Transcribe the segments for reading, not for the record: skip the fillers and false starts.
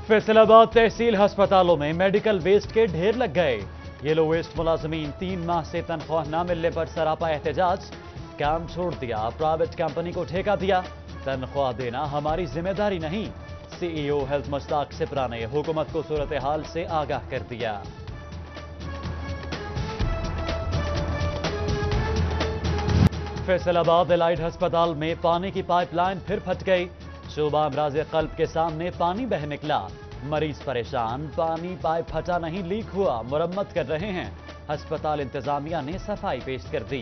फैसलाबाद तहसील अस्पतालों में medical waste के ढेर लग गए। येलो वेस्ट मुलाजमीन 3 माह से तनख्वाह न मिलने पर सरापा एहतजाज, काम छोड़ दिया, प्राइवेट कंपनी को ठेका दिया, तनख्वाह देना हमारी जिम्मेदारी नहीं। सीईओ हेल्थ मुश्ताक सिपरा ने हुकूमत को सूरत हाल से आगाह कर दिया। फैसलाबाद एलाइड अस्पताल में पानी की पाइपलाइन फिर फट गई। शोबा अमराज कल्ब के सामने पानी बह निकला, मरीज परेशान, पानी पाइप फटा नहीं लीक हुआ, मुरम्मत कर रहे हैं। अस्पताल इंतजामिया ने सफाई पेश कर दी।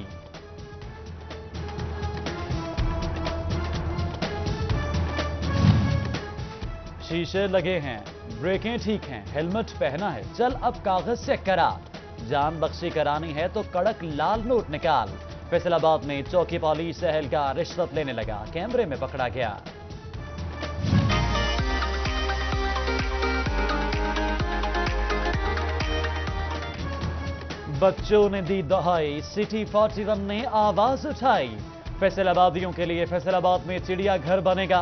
शीशे लगे हैं, ब्रेकें ठीक हैं, हेलमेट पहना है, चल अब कागज चेक करा, जान बख्शी करानी है तो कड़क लाल नोट निकाल। फैसलाबाद में चौकी पुलिस एहलकार रिश्वत लेने लगा, कैमरे में पकड़ा गया। बच्चों ने दी दहाई, सिटी 41 ने आवाज उठाई। फैसलाबादियों के लिए फैसलाबाद में चिड़िया घर बनेगा,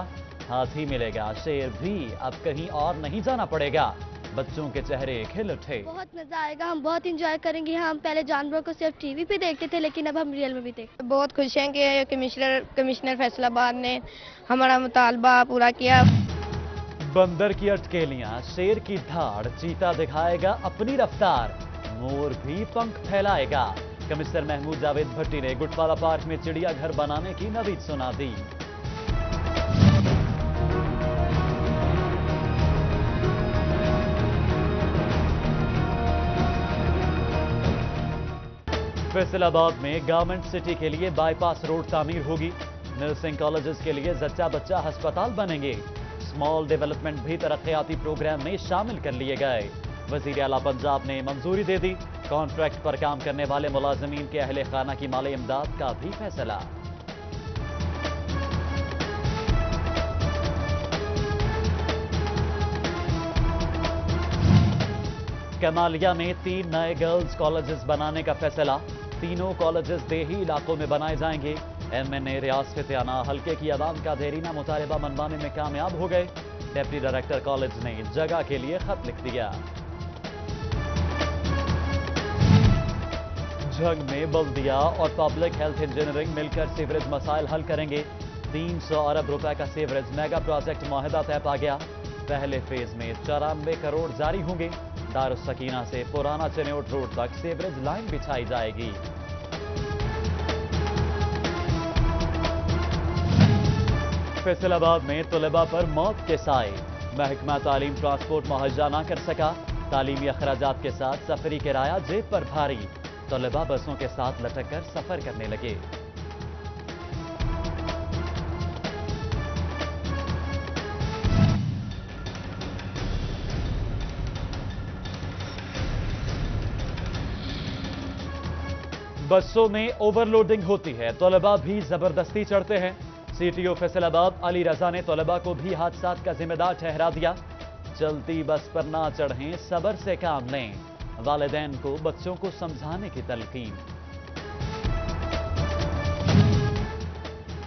हाथी मिलेगा, शेर भी, अब कहीं और नहीं जाना पड़ेगा। बच्चों के चेहरे खिल उठे। बहुत मजा आएगा, हम बहुत एंजॉय करेंगे। हम पहले जानवरों को सिर्फ टीवी पे देखते थे, लेकिन अब हम रियल में भी देखते हैं। बहुत खुश हैं कि कमिश्नर फैसलाबाद ने हमारा मुतालबा पूरा किया। बंदर की अटकेलियां, शेर की धाड़, चीता दिखाएगा अपनी रफ्तार, मोर भी पंख फैलाएगा। कमिश्नर महमूद जावेद भट्टी ने गुटवाला पार्क में चिड़िया घर बनाने की नवीद सुना दी। फैसलाबाद में गवर्नमेंट सिटी के लिए बाईपास रोड तामीर होगी। नर्सिंग कॉलेजेस के लिए जच्चा बच्चा अस्पताल बनेंगे। स्मॉल डेवलपमेंट भी तरक्याती प्रोग्राम में शामिल कर लिए गए। वजीर आला पंजाब ने मंजूरी दे दी। कॉन्ट्रैक्ट पर काम करने वाले मुलाजमीन के अहले खाना की माली इमदाद का भी फैसला। कमालिया में 3 नए गर्ल्स कॉलेजेस बनाने का फैसला। तीनों कॉलेजेस देही इलाकों में बनाए जाएंगे। MNA रियाज फितियाना हल्के की आवाम का देरीना मुतालबा मनवाने में कामयाब हो गए। डिप्टी डायरेक्टर कॉलेज ने जगह के लिए खत लिख दिया। झंग में बल्दिया और पब्लिक हेल्थ इंजीनियरिंग मिलकर सीवरेज मसाइल हल करेंगे। 300 अरब रुपए का सीवरेज मेगा प्रोजेक्ट मुआहदा तय पा गया। पहले फेज में 94 करोड़ जारी होंगे। दारुस सकीना से पुराना चनेौट रोड तक सीवरेज लाइन बिछाई जाएगी। फैसलाबाद में तलबा पर मौत के साए, महकमा तालीम ट्रांसपोर्ट मुहैया ना कर सका। तालीमी अखराजात के साथ सफरी किराया जेब पर भारी, तलबा बसों के साथ लटक कर सफर करने लगे। बसों में ओवरलोडिंग होती है, तलबा भी जबरदस्ती चढ़ते हैं। CTO फैसलाबाद अली रजा ने तलबा को भी हादसात का जिम्मेदार ठहरा दिया। चलती बस पर ना चढ़ें, सब्र से काम लें। वालिदैन को बच्चों को समझाने की तलकीन।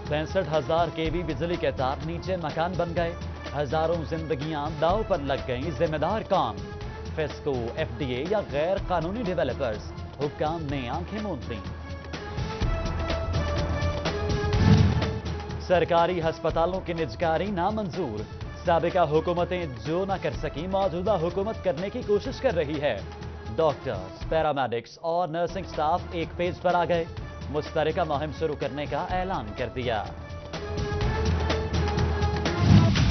65,000 kV बिजली के तार नीचे मकान बन गए। हजारों जिंदगियां दांव पर लग गईं, जिम्मेदार कौन? फेस्को, FDA या गैर कानूनी डेवलपर्स? हुक्काम ने आंखें मूंद लीं। सरकारी अस्पतालों की निजकारी नामंजूर। साबिका हुकूमतें जो न कर सकी, मौजूदा हुकूमत करने की कोशिश कर रही है। डॉक्टर्स, पैरामेडिक्स और नर्सिंग स्टाफ एक पेज पर आ गए। मुश्तरका मुहिम शुरू करने का ऐलान कर दिया।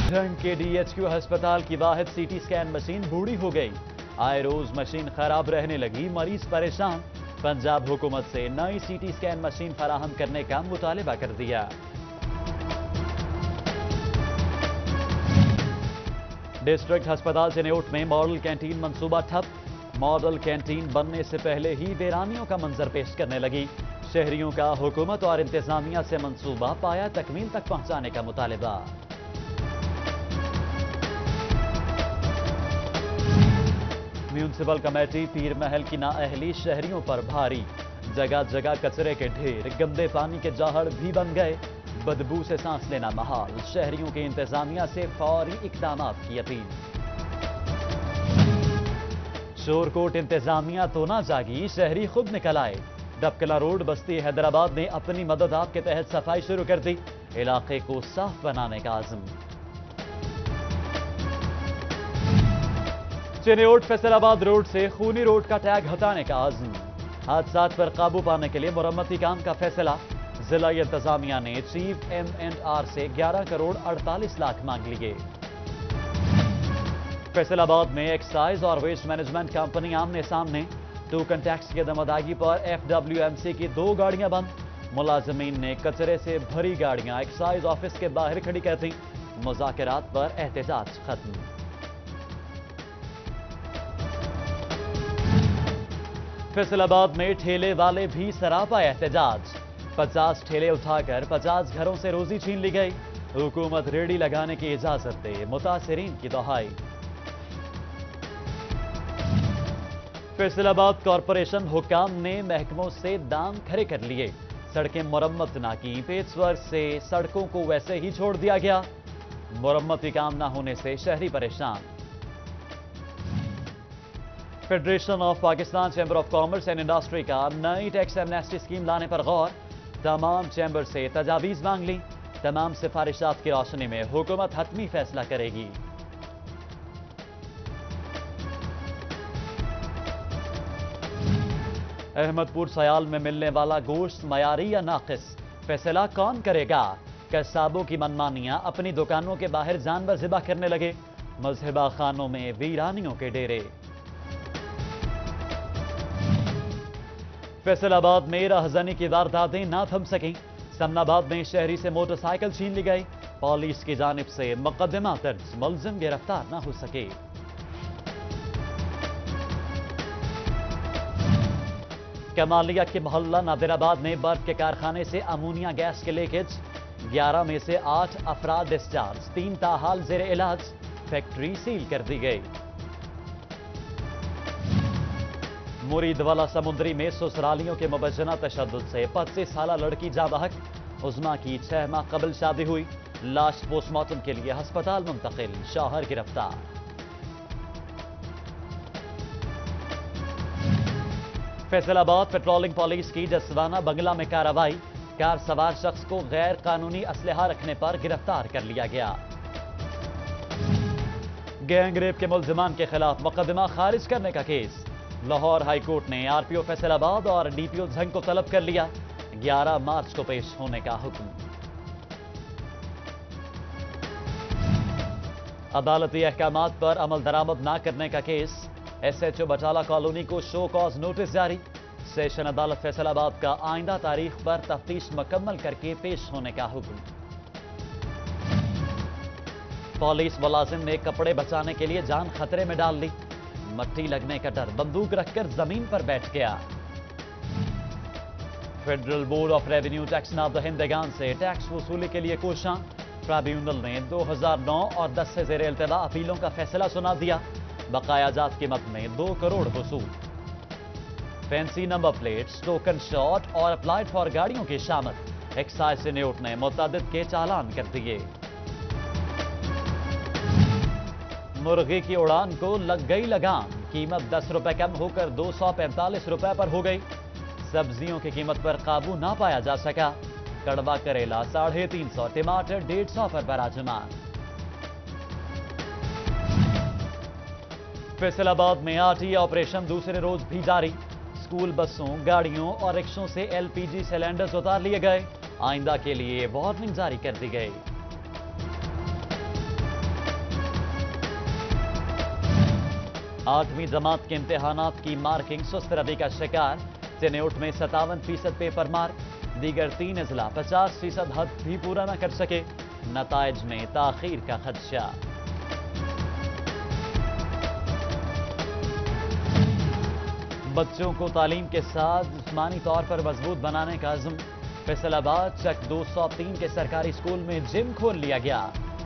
झंग के DHQ अस्पताल की वाहिद CT स्कैन मशीन बूढ़ी हो गई। आए रोज मशीन खराब रहने लगी, मरीज परेशान। पंजाब हुकूमत से नई CT स्कैन मशीन फराहम करने का मुतालिबा कर दिया। डिस्ट्रिक्ट अस्पताल चनेौट में मॉडल कैंटीन मंसूबा ठप। मॉडल कैंटीन बनने से पहले ही वीरानियों का मंजर पेश करने लगी। शहरियों का हुकूमत और इंतजामिया से मंसूबा पाया तकमील तक पहुंचाने का मुतालिबा। म्यूनिसिपल कमेटी पीर महल की नाअहली शहरियों पर भारी। जगह जगह कचरे के ढेर, गंदे पानी के जाहड़ भी बन गए। बदबू से सांस लेना महाल। शहरियों के इंतजामिया से फौरी इकदामात की अपील। शोरकोट इंतजामिया तो ना जागी, शहरी खुद निकल आए। डबकला रोड बस्ती हैदराबाद ने अपनी मदद आप के तहत सफाई शुरू कर दी, इलाके को साफ बनाने का आज़म। चिन्योट फैसलाबाद रोड से खूनी रोड का टैग हटाने का आज़म। हादसात पर काबू पाने के लिए मुरम्मती काम का फैसला। जिला इंतजामिया ने चीफ M&R से 11 करोड़ 48 लाख मांग लिए। फैसलाबाद में एक्साइज और वेस्ट मैनेजमेंट कंपनी आमने सामने। टोकन टैक्स की अदम अदायगी पर FWMC की 2 गाड़ियां बंद। मुलाजमीन ने कचरे से भरी गाड़ियां एक्साइज ऑफिस के बाहर खड़ी कर दी। मुज़ाकरात पर एहतजाज खत्म। फैसलाबाद में ठेले वाले भी सरापा एहतजाज। 50 ठेले उठाकर 50 घरों से रोजी छीन ली गई। हुकूमत रेडी लगाने की इजाजत दे, मुतासिरीन की दुहाई। फैसलाबाद कॉरपोरेशन हुकाम ने महकमों से दाम खड़े कर लिए। सड़कें मुरम्मत ना की, पेचवर्क से सड़कों को वैसे ही छोड़ दिया गया। मुरम्मती काम ना होने से शहरी परेशान। Federation of Pakistan chamber of commerce and industry का नई टैक्स एमनेस्टी स्कीम लाने पर गौर। तमाम चैम्बर से तजावीज मांग ली। तमाम सिफारिशात की रोशनी में हुकूमत हतमी फैसला करेगी। अहमदपुर सयाल में मिलने वाला गोश्त मयारी या नाकिस, फैसला कौन करेगा? कसाबों की मनमानियां अपनी दुकानों के बाहर जानवर ज़िबा करने लगे। मजहबा खानों में वीरानियों के डेरे। फैसलाबाद में राहजनी की वारदातें ना थम सकी। समनाबाद में शहरी से मोटरसाइकिल छीन ली गई। पुलिस की जानिब से मुकदमा दर्ज, मुलजिम गिरफ्तार ना हो सके। कमालिया के मोहल्ला नादिराबाद में बर्फ के कारखाने से अमोनिया गैस के लीकेज। 11 में से 8 अफराद डिस्चार्ज, 3 ताहाल जेर इलाज। फैक्ट्री सील कर दी गई। मुरीदवाला समुद्री में ससुरालियों के मुबजना तशद्दुद से 25 साला लड़की जा बहक। उज़मा की 6 माह कबल शादी हुई। लाश पोस्टमार्टम के लिए अस्पताल मुंतकिल, शौहर गिरफ्तार। फैसलाबाद पेट्रोलिंग पुलिस की जसवाना बंगला में कार्रवाई। कार सवार शख्स को गैर कानूनी असलहा रखने पर गिरफ्तार कर लिया गया। गैंगरेप के मुल्जिमान के खिलाफ मुकदमा खारिज करने का केस। लाहौर हाईकोर्ट ने RPO फैसलाबाद और DPO झंग को तलब कर लिया। 11 मार्च को पेश होने का हुक्म। अदालती अहकामात पर अमल दरामद न करने का केस। SHO बटाला कॉलोनी को शो कॉज नोटिस जारी। सेशन अदालत फैसलाबाद का आइंदा तारीख पर तफ्तीश मुकम्मल करके पेश होने का हुक्म। पुलिस मुलाजिम ने कपड़े बचाने के लिए जान खतरे में डाल ली। मट्टी लगने का डर, बंदूक रखकर जमीन पर बैठ गया। Federal board of revenue tax नाबदहिंदगान से टैक्स वसूली के लिए कोशां। ट्राइब्यूनल ने 2009 और 10 से जेर इल्तवा अपीलों का फैसला सुना दिया। बकाया जात कीमत में 2 करोड़ वसूल। Fancy number plates, token shot और अप्लाइड फॉर गाड़ियों की शामत। एक्साइज चिन्योट ने मुतअद्दिद के चालान कर दिए। मुर्गी की उड़ान को लग गई लगाम। कीमत 10 रुपए कम होकर 245 रुपए पर हो गई। सब्जियों की कीमत पर काबू ना पाया जा सका। कड़वा करेला 350, टमाटर 150 पर बराजमान। फैसलाबाद में RTA ऑपरेशन दूसरे रोज भी जारी। स्कूल बसों, गाड़ियों और रिक्शों से LPG सिलेंडर्स उतार लिए गए। आइंदा के लिए वार्निंग जारी कर दी गई। 8वीं जमात के इम्तिहानात की मार्किंग सुस्त रवि का शिकार। चिन्योट में 57% पेपर मार्क। दीगर 3 अजला 50% हद भी पूरा न कर सके। नताइज में ताखीर का खदशा। बच्चों को तालीम के साथ जिस्मानी तौर पर मजबूत बनाने का अज़्म। फैसलाबाद चक 203 के सरकारी स्कूल में जिम खोल लिया गया।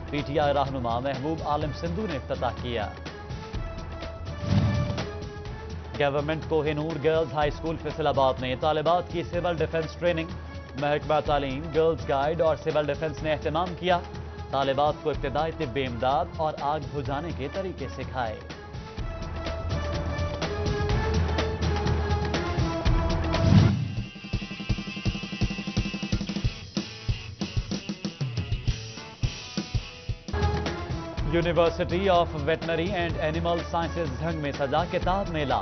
PTI रहनुमा महबूब आलम सिंधु ने इफ्तिताह किया। Government Kohinoor girls high school Faisalabad ने तालिबात की सिविल डिफेंस ट्रेनिंग। महकमा तालीम, गर्ल्स गाइड और सिविल डिफेंस ने एहतमाम किया। तालिबात को इब्तिदाई तिब्बी इमदाद और आग बुझाने के तरीके सिखाए। University of veterinary and animal sciences Jhang में सजा किताब मेला।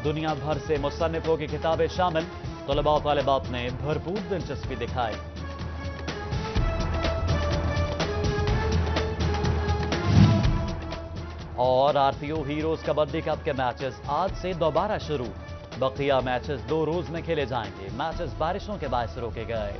दुनिया भर से मुसन्निफों की किताबें शामिल। तलबा और तालिबात ने भरपूर दिलचस्पी दिखाई। और आरपीओ हीरोज कबड्डी कप के मैचेस आज से दोबारा शुरू। बकिया मैचेस 2 रोज में खेले जाएंगे। मैचेस बारिशों के बायस रोके गए।